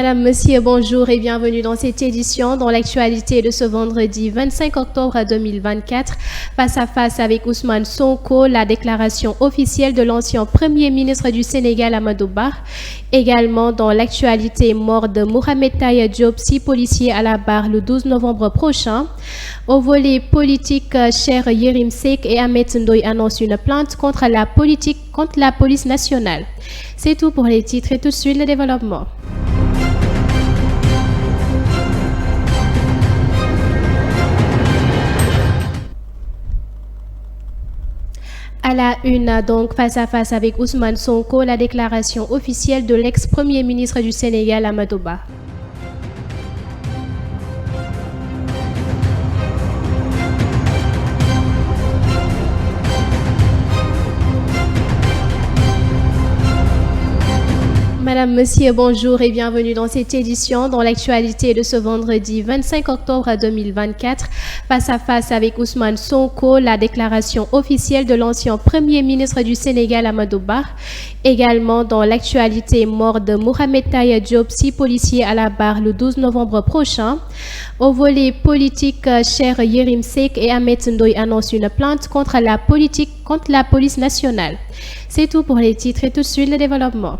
Madame, Monsieur, bonjour et bienvenue dans cette édition dans l'actualité de ce vendredi 25 octobre 2024. Face à face avec Ousmane Sonko, la déclaration officielle de l'ancien Premier ministre du Sénégal, Amadou Ba. Également dans l'actualité, mort de Mohamed Taïa Diop, 6 policiers à la barre le 12 novembre prochain. Au volet politique, Cheikh Yérim Seck et Ahmed Ndoye annoncent une plainte contre la police nationale. C'est tout pour les titres et tout de suite le développement. À la une, donc, face à face avec Ousmane Sonko, la déclaration officielle de l'ex-premier ministre du Sénégal, Amadou Ba. Madame, Monsieur, bonjour et bienvenue dans cette édition dans l'actualité de ce vendredi 25 octobre 2024. Face à face avec Ousmane Sonko, la déclaration officielle de l'ancien Premier ministre du Sénégal, Amadou Ba. Également dans l'actualité, mort de Mohamed Taïa Diop, 6 policiers à la barre le 12 novembre prochain. Au volet politique, Cheikh Yérim Seck et Ahmed Ndoye annoncent une plainte contre la police nationale. C'est tout pour les titres et tout de suite le développement.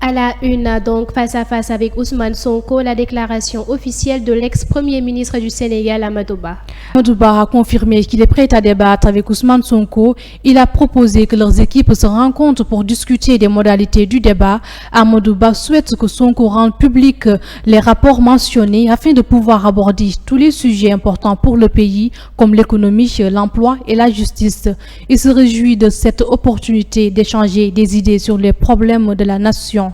À la une, donc, face à face avec Ousmane Sonko, la déclaration officielle de l'ex-premier ministre du Sénégal, Amadou Ba. Amadou Ba a confirmé qu'il est prêt à débattre avec Ousmane Sonko. Il a proposé que leurs équipes se rencontrent pour discuter des modalités du débat. Amadou Ba souhaite que Sonko rende public les rapports mentionnés afin de pouvoir aborder tous les sujets importants pour le pays, comme l'économie, l'emploi et la justice. Il se réjouit de cette opportunité d'échanger des idées sur les problèmes de la nation.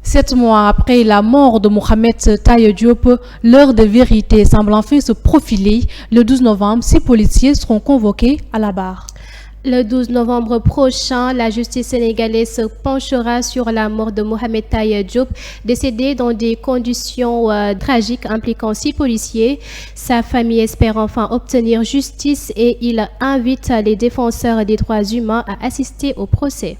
7 mois après la mort de Mohamed Taïa Diop, l'heure de vérité semble enfin se profiler. Le 12 novembre, 6 policiers seront convoqués à la barre. Le 12 novembre prochain, la justice sénégalaise se penchera sur la mort de Mohamed Taïa Diop, décédé dans des conditions tragiques impliquant 6 policiers. Sa famille espère enfin obtenir justice et il invite les défenseurs des droits humains à assister au procès.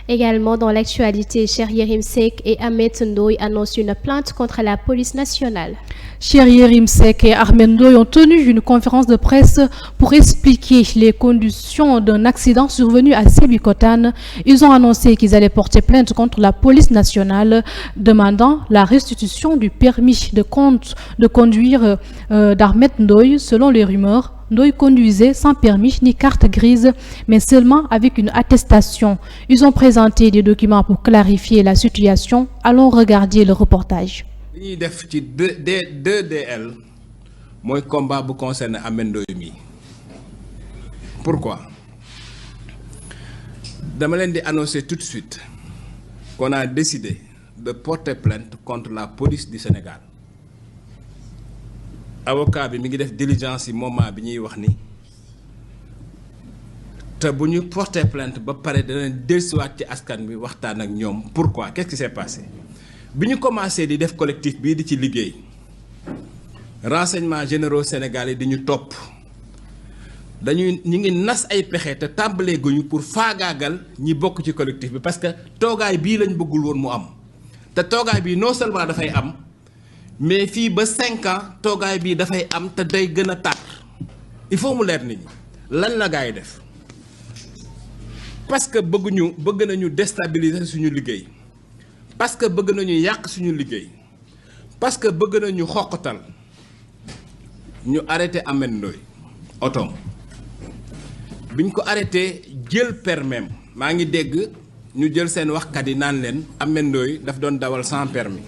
Également dans l'actualité, Cheikh Yérim Seck et Ahmed Ndoye annoncent une plainte contre la police nationale. Cheikh Yérim Seck et Ahmed Ndoye ont tenu une conférence de presse pour expliquer les conditions d'un accident survenu à Sébikotane. Ils ont annoncé qu'ils allaient porter plainte contre la police nationale, demandant la restitution du permis de conduire d'Ahmed Ndoye. Selon les rumeurs, Ndoye conduisait sans permis ni carte grise, mais seulement avec une attestation. Ils ont présenté des documents pour clarifier la situation. Allons regarder le reportage. Li ñuy def ci 2DL mooy combat bu concerne Ahmed Ndoye mi. Pourquoi? Dama leen di annoncer tout de suite qu'on a décidé de porter plainte contre la police du Sénégal. Avocat bi mi ngi def diligence yi moment bi ñuy wax ni te bu ñu porter plainte ba pare danañ dellusiwaat ci askan bi waxtaan ak ñoom. Pourquoi? Qu'est-ce qui s'est passé? Bi ñu commencé di def collectif bii di ci liggéey renseignements généraux sénégalais di ñu topp ñu ngi nas ay pexe te tàmbalee guñu pour faagaagal ñi bokk ci collectif bi parce que toogaay bii lañ bëggul woon mu am te toogaay bii non seulement dafay am mais fii ba 5 ans toogaay bii dafay am te day gën a tar. Il faut mu leer nit ñi lan la gaa yi def parce que bëgg nañu déstabiliser suñu liggéey. Parce que bëgg nañu yàq suñu liggéey parce que bëgg nañu xoqatal ñu arrêté Ahmed Ndoye otom biñ ko arrêté jël permis maa ngi dégg ñu jël seen waxkat yi naan leen Ahmed Ndoye daf doon dawal sans permis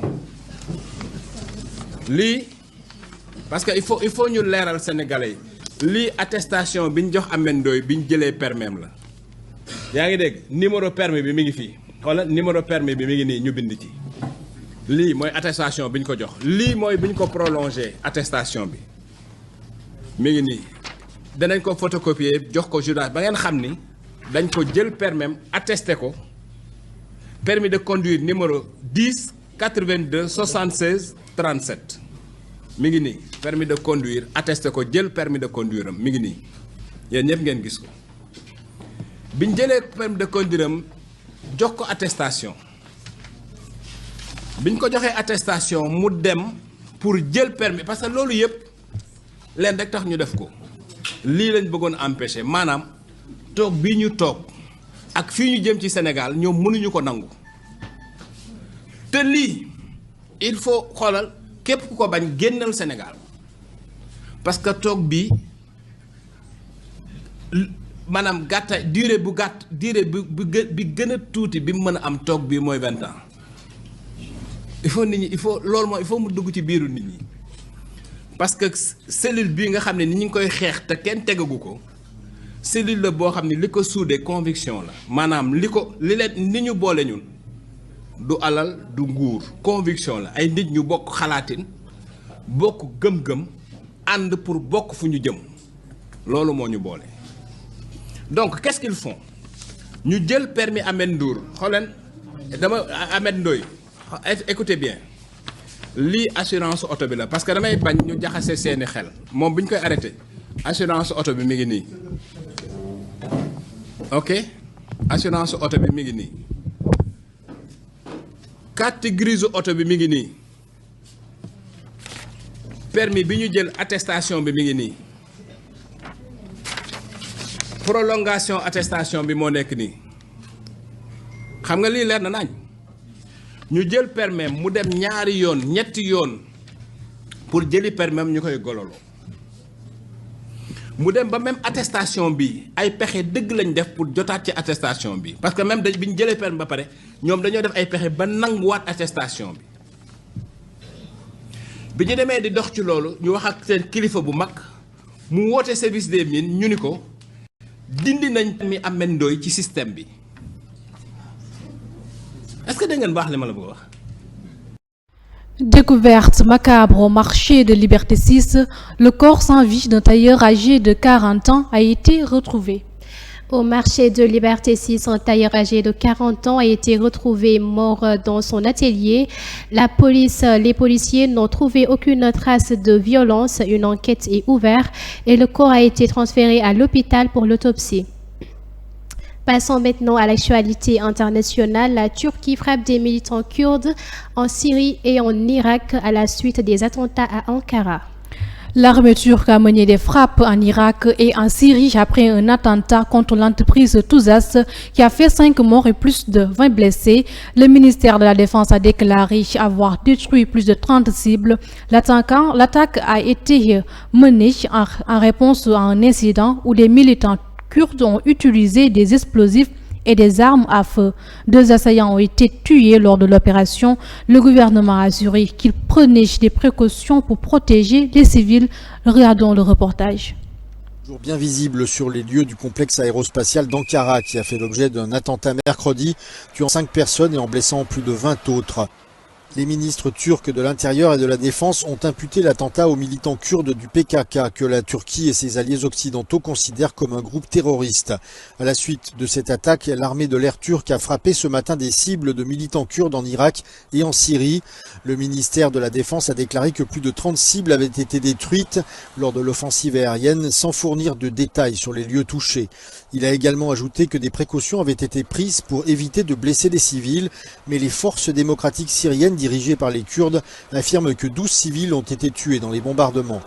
lii parce que il faut ñu leeral sénégalais yi lii attestation biñ jox Ahmed Ndoye biñ jëlee permis la yaa ngi dégg numéro permis bi mi ngi fii wala numéro permis bi mi ngi nii ñu bind ci lii mooy attestation bi ñu ko jox lii mooy bi ñu ko prolongé attestation bi mi ngi nii danañ ko photocopier jox ko juge ba ngeen xam ni dañ ko jël permis attesté ko permis de conduire numéro 10 82 76 37 mi ngi nii permis de conduire attesté ko jël permis de conduire am mi ngi nii yéen ñëpp ngeen gis ko biñ jëlee permis de conduire am jox ko attestation biñ ko joxee attestation mu dem pour jël permis parce que loolu yëpp leen rek tax ñu def ko lii lañ bëggoon empêcher maanaam toog bii ñu toog ak fii ñu jëm ci Sénégal ñoom mënuñu ko nangu te lii il faut xoolal képp ku ko bañ génnal Sénégal parce que toog bii maanaam gàtta durée bu gàtt durée bi gën a tuuti bi mu mën a am toog bii mooy 20 ans il faut nit ñi il faut loolu mooy il faut mu dugg ci biiru nit ñi parce que cellule bii nga xam ne ni ñu ngi koy xeex te kenn tegagu ko cellule la boo xam ne li ko suudee conviction la maanaam li leen ni ñu boole ñun du alal du nguur conviction la ay nit ñu bokk xalaatin bokk gëm-gëm ànd pour bokk fu ñu jëm loolu moo ñu boole donc qu'est-ce qu'ils font ñu jël permis Ahmed Ndour xooleen dama Ahmed Ndoye écoutez bien lii assurance oto bi la parce que damay bañ ñu jaxase seeni xel moom bi ñu koy arrêté assurance oto bi mi ngi nii ok assurance oto bi mi ngi nii carte grise oto bi mi ngi nii permis bi ñu jël attestation bi mi ngi nii prolongation attestation bi moo nekk nii xam nga lii leer na nañ ñu jël permis mu dem ñaari yoon ñetti yoon pour jëli permis ñu koy gololoo mu dem ba même attestation bi ay pexe dëgg lañ def pour jotaat ci attestation bi parce que même bi ñu jëlee permis ba pare ñoom dañoo def ay pexe ba nanguwaat attestation bi ñu demee di dox ci loolu ñu wax ak seen kilifa bu mag mu woote service des mines ñu ni ko dindi nañ mi Ahmed Ndoye ci système bi est-ce que da ngeen baax li ma la bëgg a wax. Découverte macabre au marché de Liberté 6, le corps sans vie d'un tailleur âgé de 40 ans a été retrouvé. Au marché de Liberté 6, un tailleur âgé de 40 ans a été retrouvé mort dans son atelier. Les policiers n'ont trouvé aucune trace de violence. Une enquête est ouverte et le corps a été transféré à l'hôpital pour l'autopsie. Passons maintenant à l'actualité internationale. La Turquie frappe des militants kurdes en Syrie et en Irak à la suite des attentats à Ankara. L'armée turque a mené des frappes en Irak et en Syrie après un attentat contre l'entreprise Tuzas qui a fait 5 morts et plus de 20 blessés. Le ministère de la Défense a déclaré avoir détruit plus de 30 cibles. L'attaque a été menée en réponse à un incident où des militants kurdes ont utilisé des explosifs et des armes à feu. 2 assaillants ont été tués lors de l'opération. Le gouvernement a assuré qu'il prenait des précautions pour protéger les civils. Regardons le reportage. Toujours bien visible sur les lieux du complexe aérospatial d'Ankara qui a fait l'objet d'un attentat mercredi, tuant 5 personnes et en blessant plus de 20 autres. Les ministres turcs de l'Intérieur et de la Défense ont imputé l'attentat aux militants kurdes du PKK que la Turquie et ses alliés occidentaux considèrent comme un groupe terroriste. À la suite de cette attaque, l'armée de l'air turque a frappé ce matin des cibles de militants kurdes en Irak et en Syrie. Le ministère de la Défense a déclaré que plus de 30 cibles avaient été détruites lors de l'offensive aérienne sans fournir de détails sur les lieux touchés. Il a également ajouté que des précautions avaient été prises pour éviter de blesser des civils, mais les forces démocratiques syriennes dirigées par les Kurdes affirment que 12 civils ont été tués dans les bombardements.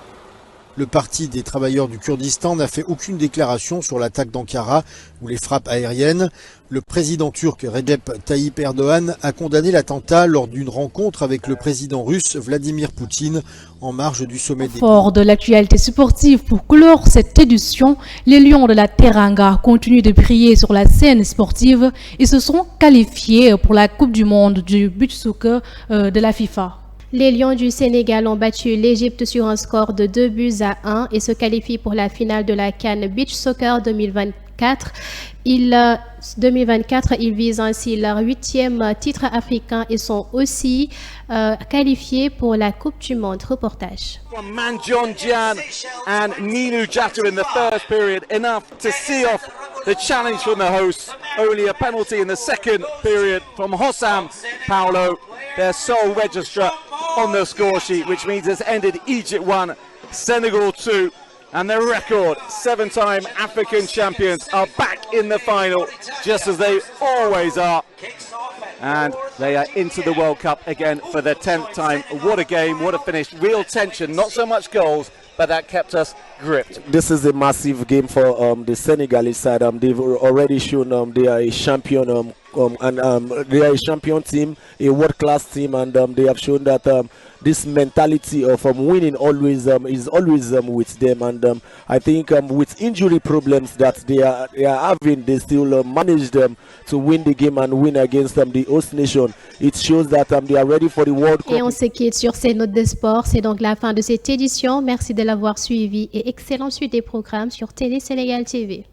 Le Parti des travailleurs du Kurdistan n'a fait aucune déclaration sur l'attaque d'Ankara ou les frappes aériennes. Le président turc Recep Tayyip Erdogan a condamné l'attentat lors d'une rencontre avec le président russe Vladimir Poutine en marge du sommet des... Fort de l'actualité sportive, pour clore cette édition, les Lions de la Teranga continuent de briller sur la scène sportive et se sont qualifiés pour la Coupe du monde du beach soccer de la FIFA. Les Lions du Sénégal ont battu l'Égypte sur un score de 2-1 et se qualifient pour la finale de la CAN Beach Soccer 2024. Ils visent ainsi leur 8e titre africain et sont aussi qualifiés pour la Coupe du Monde. Reportage. From Manjon Jian and Ninu Jatta in the first period, enough to see off the challenge from the hosts. Only a penalty in the second period from Hossam Paulo, their sole registrar on the score sheet, which means it's ended Egypt 1, Senegal 2. And the record 7-time African champions are back in the final, just as they always are. And they are into the World Cup again for the 10th time. What a game, what a finish. Real tension, not so much goals, but that kept us gripped. This is a massive game for the Senegalese side. They've already shown they are a champion they are a champion team, a world-class team, and they have shown that this mentality of winning always is always with them. And I think with injury problems that they are having, they still manage them to win the game and win against the host nation. It shows that they are ready for the World Cup. Et on se quitte sur ces notes de sport. C'est donc la fin de cette édition. Merci de l'avoir suivi et excellente suite des programmes sur Télé Sénégal TV.